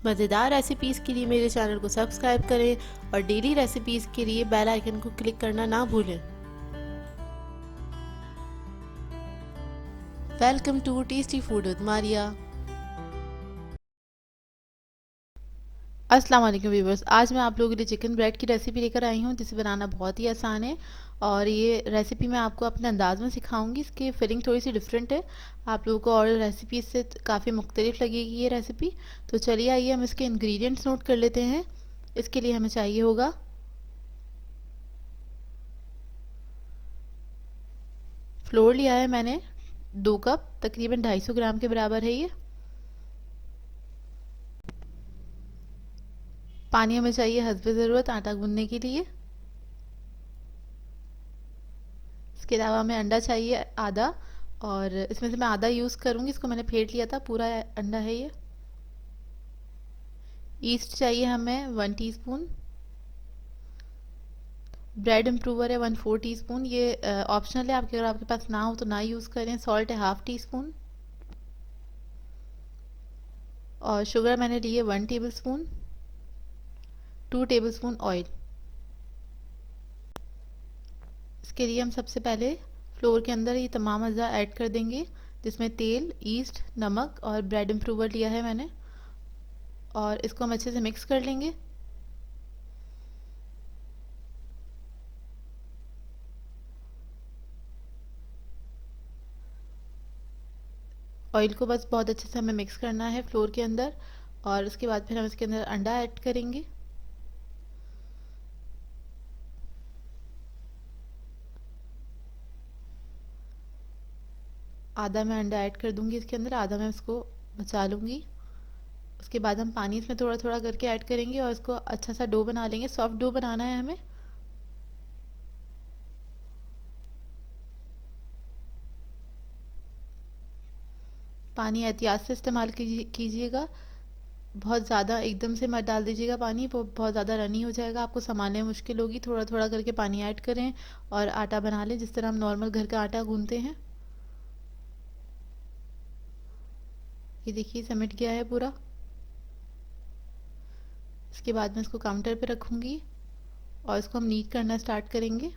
मज़ेदार रेसिपीज़ के लिए मेरे चैनल को सब्सक्राइब करें और डेली रेसिपीज़ के लिए बेल आइकन को क्लिक करना ना भूलें। Welcome to tasty food with Maria. अस्सलाम वालेकुम व्यूवर्स, आज मैं आप लोगों के लिए चिकन ब्रेड की रेसिपी लेकर आई हूँ जिसे बनाना बहुत ही आसान है। और ये रेसिपी मैं आपको अपने अंदाज में सिखाऊंगी। इसकी फिलिंग थोड़ी सी डिफरेंट है, आप लोगों को और रेसिपी से काफ़ी मुख्तलिफ लगेगी ये रेसिपी। तो चलिए आइए हम इसके इंग्रेडिएंट्स नोट कर लेते हैं। इसके लिए हमें चाहिए होगा फ्लोर लिया है मैंने 2 कप, तकरीबन 250 ग्राम के बराबर है ये। पानी हमें चाहिए हस्बे ज़रूरत आटा गूंदने के लिए। इसके अलावा हमें अंडा चाहिए आधा, और इसमें से मैं आधा यूज़ करूँगी, इसको मैंने फेंट लिया था, पूरा अंडा है ये। ईस्ट चाहिए हमें 1 टीस्पून। ब्रेड इम्प्रूवर है 1/4 टीस्पून, ये ऑप्शनल है, आपके अगर आपके पास ना हो तो ना यूज़ करें। सॉल्ट है 1/2 टीस्पून। और शुगर मैंने ली है 1 table spoon. 2 table spoon oil. इसके लिए हम सबसे पहले फ्लोर के अंदर ये तमाम अज़ा ऐड कर देंगे, जिसमें तेल, ईस्ट, नमक और ब्रेड इम्प्रूवर लिया है मैंने। और इसको हम अच्छे से मिक्स कर लेंगे। ऑयल को बस बहुत अच्छे से हमें मिक्स करना है फ्लोर के अंदर। और उसके बाद फिर हम इसके अंदर अंडा ऐड करेंगे। आधा मैं अंडा ऐड कर दूंगी इसके अंदर, आधा मैं इसको बचा लूँगी। उसके बाद हम पानी इसमें थोड़ा थोड़ा करके ऐड करेंगे और इसको अच्छा सा डो बना लेंगे। सॉफ्ट डो बनाना है हमें। पानी एहतियात से इस्तेमाल कीजिएगा, बहुत ज़्यादा एकदम से मत डाल दीजिएगा पानी, वो बहुत ज़्यादा रनी हो जाएगा, आपको संभालने में मुश्किल होगी। थोड़ा थोड़ा करके पानी ऐड करें और आटा बना लें जिस तरह हम नॉर्मल घर का आटा गूंथते हैं। ये देखिए समेट गया है पूरा। इसके बाद मैं इसको काउंटर पे रखूँगी और इसको हम नीट करना स्टार्ट करेंगे।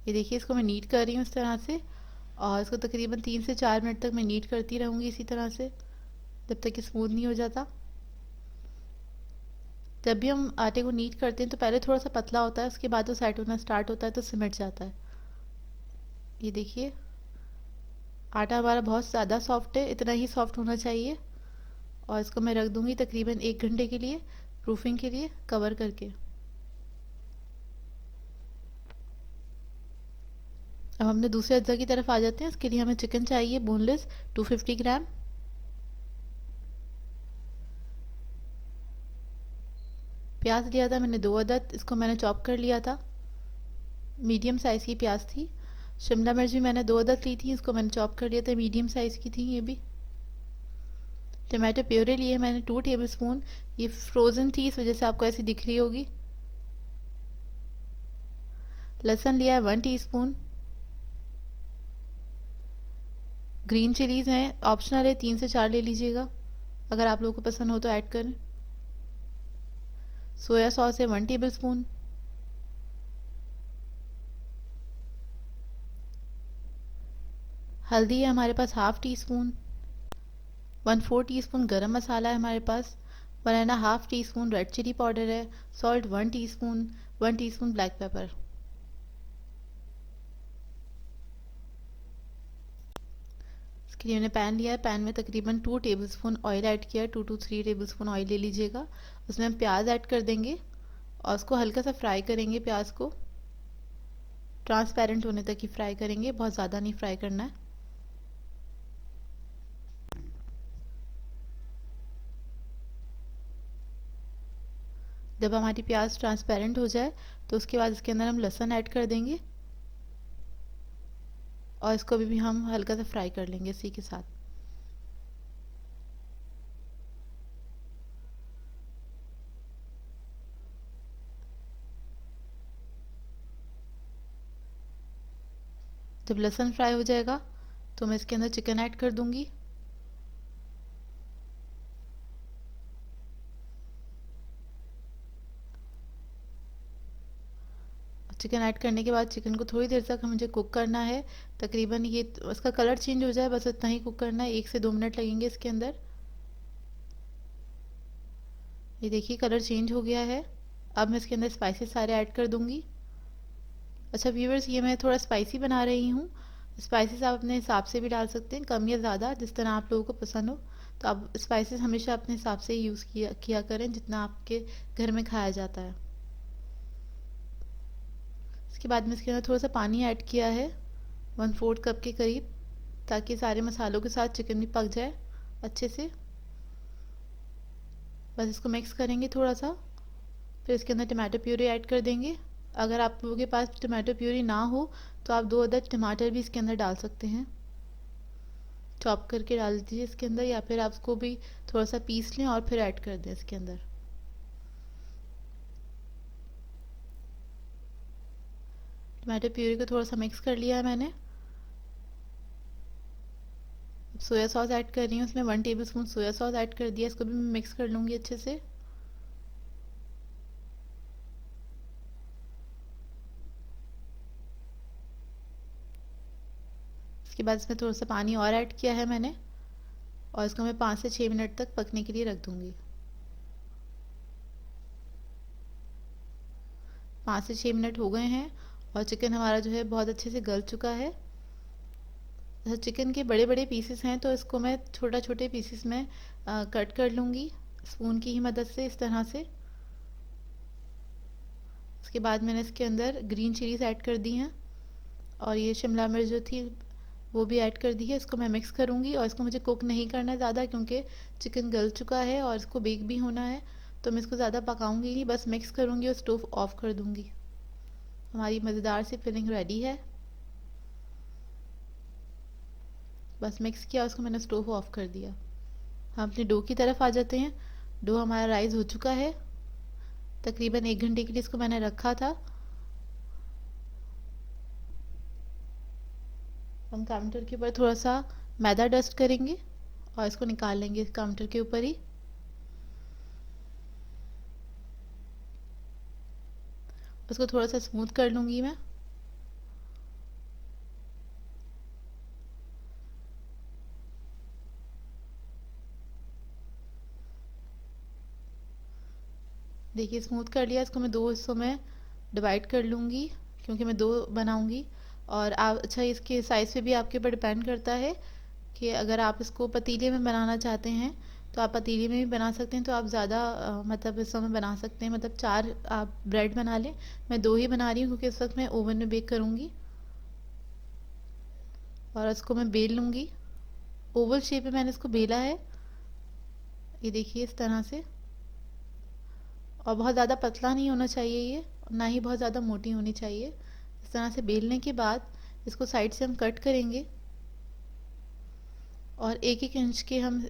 ये देखिए इसको मैं नीट कर रही हूँ इस तरह से, और इसको तकरीबन 3 से 4 मिनट तक मैं नीट करती रहूँगी इसी तरह से, जब तक कि स्मूथ नहीं हो जाता। जब भी हम आटे को नीट करते हैं तो पहले थोड़ा सा पतला होता है, उसके बाद वो सेट होना स्टार्ट होता है तो सिमट जाता है। ये देखिए आटा हमारा बहुत ज़्यादा सॉफ्ट है, इतना ही सॉफ्ट होना चाहिए। और इसको मैं रख दूँगी तकरीबन 1 घंटे के लिए प्रूफिंग के लिए कवर करके। अब हमने दूसरे अज्जा की तरफ आ जाते हैं। इसके लिए हमें चिकन चाहिए बोनलेस 250 ग्राम। प्याज लिया था मैंने 2 अदद, इसको मैंने चॉप कर लिया था, मीडियम साइज़ की प्याज थी। शिमला मिर्च भी मैंने 2 अदद ली थी, इसको मैंने चॉप कर लिया था, मीडियम साइज़ की थी ये भी। टमाटो प्योरे लिए मैंने 2 टेबल स्पून, ये फ्रोज़न थी इस वजह से आपको ऐसी दिख रही होगी। लहसुन लिया है 1 टीस्पून। ग्रीन चिलीज़ हैं, ऑप्शनल है, 3 से 4 ले लीजिएगा, अगर आप लोगों को पसंद हो तो ऐड करें। सोया सॉस है 1 टेबल स्पून। हल्दी है हमारे पास 1/2 टीस्पून। 1/4 टीस्पून गरम मसाला है हमारे पास। 1.5 टीस्पून रेड चिली पाउडर है। Salt 1 teaspoon. 1 teaspoon black pepper. इसके लिए मैंने पैन लिया है, पैन में तकरीबन 2 टेबल स्पून ऑयल ऐड किया है। 2 to 3 टेबल स्पून ऑयल ले लीजिएगा। उसमें हम प्याज ऐड कर देंगे और उसको हल्का सा फ्राई करेंगे। प्याज को ट्रांसपेरेंट होने तक ही फ्राई करेंगे, बहुत ज़्यादा नहीं फ्राई करना है। जब हमारी प्याज ट्रांसपेरेंट हो जाए तो उसके बाद इसके अंदर हम लहसुन ऐड कर देंगे और इसको भी हम हल्का सा फ्राई कर लेंगे इसी के साथ। जब लहसुन फ्राई हो जाएगा तो मैं इसके अंदर चिकन ऐड कर दूंगी। चिकन ऐड करने के बाद चिकन को थोड़ी देर तक मुझे कुक करना है। तकरीबन ये उसका कलर चेंज हो जाए बस इतना ही कुक करना है, 1 से 2 मिनट लगेंगे इसके अंदर। ये देखिए कलर चेंज हो गया है। अब मैं इसके अंदर स्पाइसेस सारे ऐड कर दूंगी। अच्छा व्यूअर्स, ये मैं थोड़ा स्पाइसी बना रही हूँ। स्पाइसेस आप अपने हिसाब से भी डाल सकते हैं, कम या ज़्यादा, जिस तरह आप लोगों को पसंद हो। तो आप स्पाइसेस हमेशा अपने हिसाब से यूज़ किया करें, जितना आपके घर में खाया जाता है। इसके बाद में इसके अंदर थोड़ा सा पानी ऐड किया है, 1/4 कप के करीब, ताकि सारे मसालों के साथ चिकन भी पक जाए अच्छे से। बस इसको मिक्स करेंगे थोड़ा सा। फिर इसके अंदर टमाटो प्यूरी ऐड कर देंगे। अगर आप लोगों के पास टमाटो प्यूरी ना हो तो आप 2 अदद टमाटर भी इसके अंदर डाल सकते हैं, चॉप करके डाल दीजिए इसके अंदर, या फिर आप उसको भी थोड़ा सा पीस लें और फिर ऐड कर दें इसके अंदर। टमाटो प्यूरी को थोड़ा सा मिक्स कर लिया है मैंने। सोया सॉस ऐड कर रही हूँ, उसमें 1 table spoon soya sauce add कर दिया। इसको भी मैं मिक्स कर लूँगी अच्छे से। इसके बाद इसमें थोड़ा सा पानी और ऐड किया है मैंने, और इसको मैं 5 से 6 मिनट तक पकने के लिए रख दूँगी। 5 से 6 मिनट हो गए हैं और चिकन हमारा जो है बहुत अच्छे से गल चुका है। चिकन के बड़े बड़े पीसेस हैं तो इसको मैं छोटा छोटे पीसेस में कट कर लूँगी स्पून की ही मदद से, इस तरह से। इसके बाद मैंने इसके अंदर ग्रीन चिलीज ऐड कर दी हैं, और ये शिमला मिर्च जो थी वो भी ऐड कर दी है। इसको मैं मिक्स करूँगी, और इसको मुझे कुक नहीं करना है ज़्यादा, क्योंकि चिकन गल चुका है और इसको बेक भी होना है। तो मैं इसको ज़्यादा पकाऊंगी नहीं, बस मिक्स करूँगी और स्टोव ऑफ कर दूँगी। हमारी मज़ेदार सी फिलिंग रेडी है। बस मिक्स किया, उसको मैंने स्टोव ऑफ कर दिया। हम अपने डो की तरफ आ जाते हैं। डो हमारा राइस हो चुका है। तकरीबन 1 घंटे के लिए इसको मैंने रखा था। हम काउंटर के ऊपर थोड़ा सा मैदा डस्ट करेंगे और इसको निकाल लेंगे काउंटर के ऊपर ही। उसको थोड़ा सा स्मूथ कर लूँगी मैं। देखिए स्मूथ कर लिया। इसको मैं 2 हिस्सों में डिवाइड कर लूँगी, क्योंकि मैं 2 बनाऊँगी। और आप अच्छा, इसके साइज़ पे भी आपके ऊपर डिपेंड करता है कि अगर आप इसको पतीले में बनाना चाहते हैं तो आप पतीले में भी बना सकते हैं, तो आप ज़्यादा मतलब हिस्सों में बना सकते हैं। मतलब 4 आप ब्रेड बना लें। मैं 2 ही बना रही हूँ क्योंकि इस वक्त मैं ओवन में बेक करूँगी। और इसको मैं बेल लूँगी। ओवल शेप में मैंने इसको बेला है, ये देखिए इस तरह से। और बहुत ज़्यादा पतला नहीं होना चाहिए ये, ना ही बहुत ज़्यादा मोटी होनी चाहिए। इस तरह से बेलने के बाद इसको साइड से हम कट करेंगे, और 1-1 इंच के हम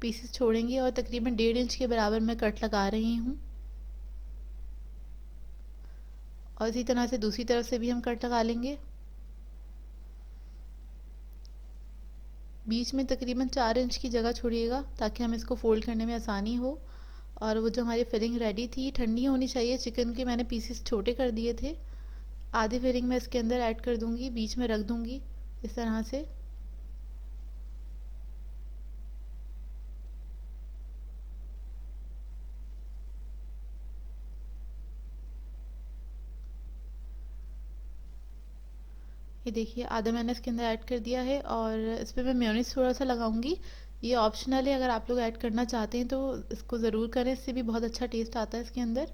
पीसेस छोड़ेंगे, और तकरीबन 1.5 इंच के बराबर मैं कट लगा रही हूँ। और इसी तरह से दूसरी तरफ से भी हम कट लगा लेंगे। बीच में तकरीबन 4 इंच की जगह छोड़िएगा, ताकि हमें इसको फोल्ड करने में आसानी हो। और वो जो हमारी फिलिंग रेडी थी, ठंडी होनी चाहिए। चिकन के मैंने पीसेस छोटे कर दिए थे। आधी फिलिंग मैं इसके अंदर ऐड कर दूंगी, बीच में रख दूंगी इस तरह से। ये देखिए आधा मैंने इसके अंदर ऐड कर दिया है, और इस पर मैं मेयोनीज थोड़ा सा लगाऊंगी। ये ऑप्शनल है, अगर आप लोग ऐड करना चाहते हैं तो इसको ज़रूर करें, इससे भी बहुत अच्छा टेस्ट आता है इसके अंदर।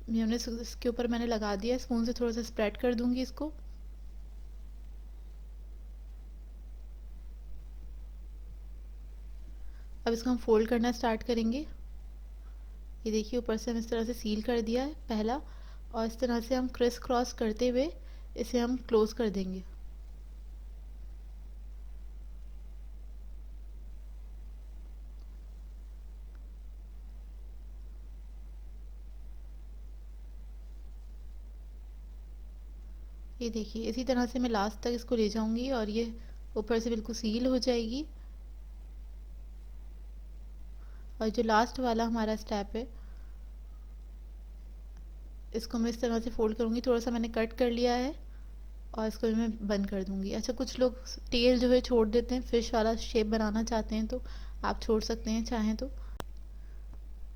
मेयोनीज इसके ऊपर मैंने लगा दिया, स्पून से थोड़ा सा स्प्रेड कर दूंगी इसको। अब इसको हम फोल्ड करना स्टार्ट करेंगे। ये देखिए ऊपर से हम इस तरह से सील कर दिया है पहला, और इस तरह से हम क्रिस क्रॉस करते हुए इसे हम क्लोज कर देंगे। ये देखिए इसी तरह से मैं लास्ट तक इसको ले जाऊंगी और ये ऊपर से बिल्कुल सील हो जाएगी। और जो लास्ट वाला हमारा स्टेप है, इसको मैं इस तरह से फोल्ड करूंगी, थोड़ा सा मैंने कट कर लिया है और इसको भी मैं बंद कर दूंगी। अच्छा, कुछ लोग टेल जो है छोड़ देते हैं, फिश वाला शेप बनाना चाहते हैं तो आप छोड़ सकते हैं चाहें तो।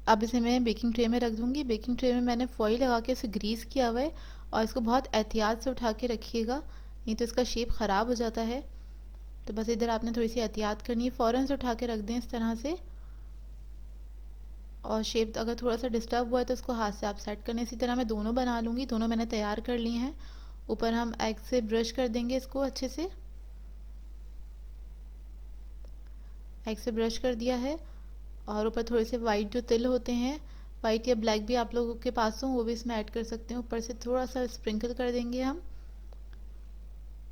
अब इसे मैं बेकिंग ट्रे में रख दूंगी। बेकिंग ट्रे में मैंने फॉइल लगा के इसे ग्रीस किया हुआ है और इसको बहुत एहतियात से उठा के रखिएगा, नहीं तो इसका शेप ख़राब हो जाता है। तो बस इधर आपने थोड़ी सी एहतियात करनी है, फ़ौरन से उठा के रख दें इस तरह से। और शेप अगर थोड़ा सा डिस्टर्ब हुआ है तो उसको हाथ से आप सेट करने। इसी तरह मैं दोनों बना लूँगी, दोनों मैंने तैयार कर लिए हैं। ऊपर हम एग से ब्रश कर देंगे इसको अच्छे से। एग से ब्रश कर दिया है और ऊपर थोड़े से वाइट जो तिल होते हैं, वाइट या ब्लैक भी आप लोगों के पास हो वो भी इसमें ऐड कर सकते हैं। ऊपर से थोड़ा सा स्प्रिंकल कर देंगे हम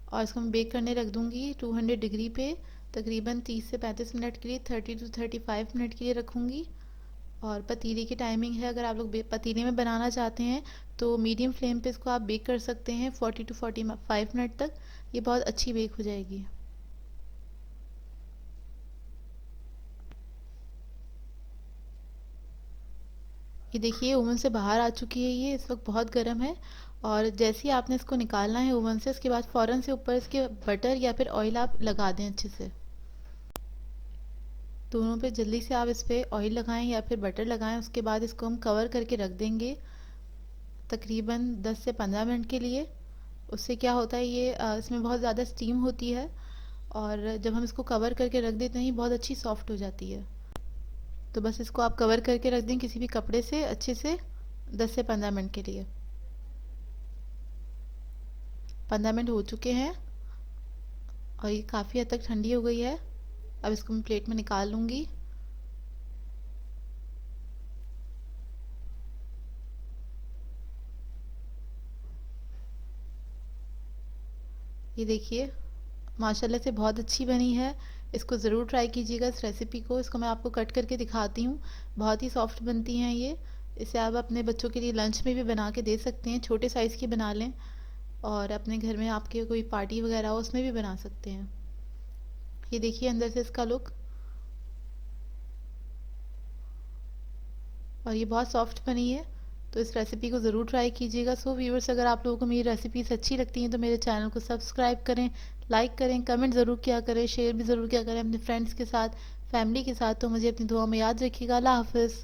और इसको मैं बेक करने रख दूंगी 200 डिग्री पे तकरीबन 30 से 35 मिनट के लिए, 30 टू 35 मिनट के लिए रखूंगी। और पतीले की टाइमिंग है, अगर आप लोग पतीले में बनाना चाहते हैं तो मीडियम फ्लेम पे इसको आप बेक कर सकते हैं 40 टू 45 मिनट तक। ये बहुत अच्छी बेक हो जाएगी। ये देखिए ओवन से बाहर आ चुकी है, ये इस वक्त बहुत गर्म है। और जैसे ही आपने इसको निकालना है ओवन से, उसके बाद फ़ौरन से ऊपर इसके बटर या फिर ऑयल आप लगा दें अच्छे से। दोनों पे जल्दी से आप इस पर ऑयल लगाएं या फिर बटर लगाएं। उसके बाद इसको हम कवर करके रख देंगे तकरीबन 10 से 15 मिनट के लिए। उससे क्या होता है, ये इसमें बहुत ज़्यादा स्टीम होती है और जब हम इसको कवर करके रख देते हैं बहुत अच्छी सॉफ्ट हो जाती है। तो बस इसको आप कवर करके रख दें किसी भी कपड़े से अच्छे से 10 से 15 मिनट के लिए। 15 मिनट हो चुके हैं और ये काफ़ी हद तक ठंडी हो गई है। अब इसको मैं प्लेट में निकाल लूँगी। ये देखिए माशाल्लाह से बहुत अच्छी बनी है। इसको ज़रूर ट्राई कीजिएगा इस रेसिपी को। इसको मैं आपको कट करके दिखाती हूँ, बहुत ही सॉफ्ट बनती हैं ये। इसे आप अपने बच्चों के लिए लंच में भी बना के दे सकते हैं, छोटे साइज़ की बना लें और अपने घर में आपके कोई पार्टी वगैरह हो उसमें भी बना सकते हैं। ये देखिए अंदर से इसका लुक, और ये बहुत सॉफ्ट बनी है। तो इस रेसिपी को ज़रूर ट्राई कीजिएगा। सो व्यूअर्स, अगर आप लोगों को मेरी रेसिपीज़ अच्छी लगती हैं तो मेरे चैनल को सब्सक्राइब करें, लाइक करें, कमेंट ज़रूर किया करें, शेयर भी ज़रूर किया करें अपने फ्रेंड्स के साथ, फैमिली के साथ। तो मुझे अपनी दुआ में याद रखिएगा। अल्लाह हाफ़िज़।